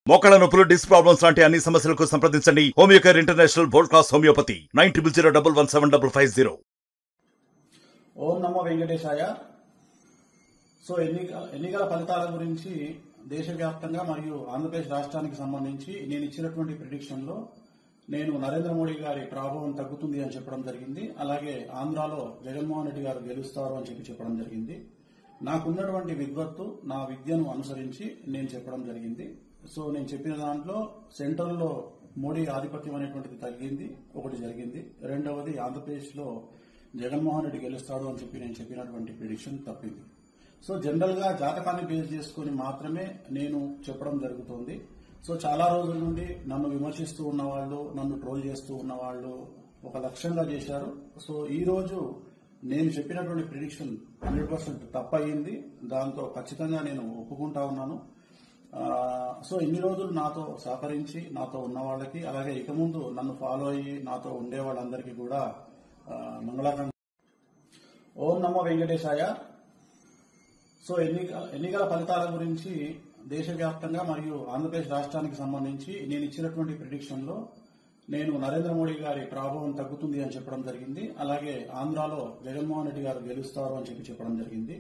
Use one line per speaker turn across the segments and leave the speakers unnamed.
మోకాళ్ళ నొప్పులు, disc problems లాంటి అన్ని సమస్యలకు సంప్రదించండి Homeocare international world class homeopathy 9001175550.
ఓం నమో వెంకటేశాయ. సో ఎన్నికల ఫలితాల గురించి దేశవ్యాప్తంగా మరియు ఆంధ్రప్రదేశ్ రాష్ట్రానికి సంబంధించి నేను ఇచ్చినటువంటి ప్రిడిక్షన్ లో నేను నరేంద్ర మోడీ గారి ప్రభావం తగ్గుతుంది అని చెప్పడం జరిగింది. అలాగే ఆంధ్రాలో జగన్మోహన్ రెడ్డి గారు గెలుస్తారు అని చెప్పడం జరిగింది. నాకున్నటువంటి విద్వత్తు, నా విద్యను అనుసరించి నేను చెప్పడం జరిగింది. సో నేను చెప్పిన దాంట్లో సెంట్రల్లో మోడీ ఆధిపత్యం అనేటువంటిది తగ్గింది, ఒకటి జరిగింది. రెండవది ఆంధ్రప్రదేశ్ లో జగన్మోహన్ రెడ్డి గెలుస్తాడు అని నేను చెప్పినటువంటి ప్రిడిక్షన్ తప్పింది. సో జనరల్ గా జాతకాన్ని బేస్ చేసుకుని మాత్రమే నేను చెప్పడం జరుగుతోంది. సో చాలా రోజుల నుండి నన్ను విమర్శిస్తూ ఉన్నవాళ్లు, నన్ను ట్రోల్ చేస్తూ ఉన్నవాళ్లు ఒక లక్ష్యంగా చేశారు. సో ఈ రోజు నేను చెప్పినటువంటి ప్రిడిక్షన్ 100% తప్పయింది. దాంతో ఖచ్చితంగా నేను ఒప్పుకుంటా ఉన్నాను. సో ఇన్ని రోజులు నాతో సహకరించి నాతో ఉన్న వాళ్ళకి, అలాగే ఇక ముందు నన్ను ఫాలో అయ్యి నాతో ఉండే వాళ్ళందరికీ కూడా మంగళాకాంక్ష. ఓం నమో వెంకటేశాయ. సో ఎన్నికల ఫలితాల గురించి దేశవ్యాప్తంగా మరియు ఆంధ్రప్రదేశ్ రాష్ట్రానికి సంబంధించి నేను ఇచ్చినటువంటి ప్రిడిక్షన్ లో నేను నరేంద్ర మోడీ గారి ప్రభావం తగ్గుతుంది అని చెప్పడం జరిగింది. అలాగే ఆంధ్రాలో జగన్మోహన్ రెడ్డి గారు గెలుస్తారు అని చెప్పడం జరిగింది.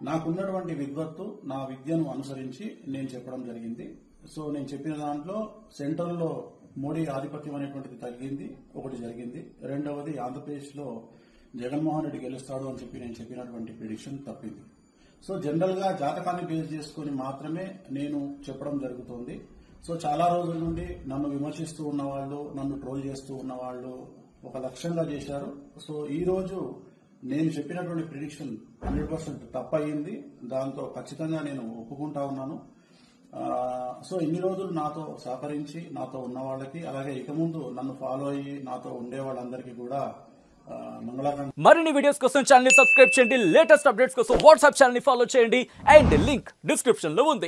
నాకున్నటువంటి విద్వత్తు, నా విద్యను అనుసరించి నేను చెప్పడం జరిగింది. సో నేను చెప్పిన దాంట్లో సెంట్రల్లో మోడీ ఆధిపత్యం అనేటువంటిది తగ్గింది, ఒకటి జరిగింది. రెండవది ఆంధ్రప్రదేశ్ లో జగన్మోహన్ రెడ్డి గెలుస్తాడు అని నేను చెప్పినటువంటి ప్రిడిక్షన్ తప్పింది. సో జనరల్ గా జాతకాన్ని బేస్ చేసుకుని మాత్రమే నేను చెప్పడం జరుగుతోంది. సో చాలా రోజుల నుండి నన్ను విమర్శిస్తూ ఉన్నవాళ్లు, నన్ను ట్రోల్ చేస్తూ ఉన్నవాళ్లు ఒక లక్ష్యంగా చేశారు. సో ఈ రోజు నేను చెప్పినటువంటి ప్రిడిక్షన్ 100% తప్పయింది. దాంతో ఖచ్చితంగా నేను ఒప్పుకుంటా ఉన్నాను. సో ఇన్ని రోజులు నాతో సహకరించి నాతో ఉన్న వాళ్ళకి, అలాగే ఇక ముందు నన్ను ఫాలో అయ్యి నాతో ఉండే వాళ్ళందరికీ కూడా మంగళాకాంక్ష.
మరిన్ని వీడియోస్ కోసం ఛానల్ ని సబ్స్క్రైబ్ చేయండి. లేటెస్ట్ అప్డేట్స్ కోసం వాట్సాప్ ఛానల్ ని ఫాలో చేయండి. అండ్ లింక్ డిస్క్రిప్షన్ లో ఉంది.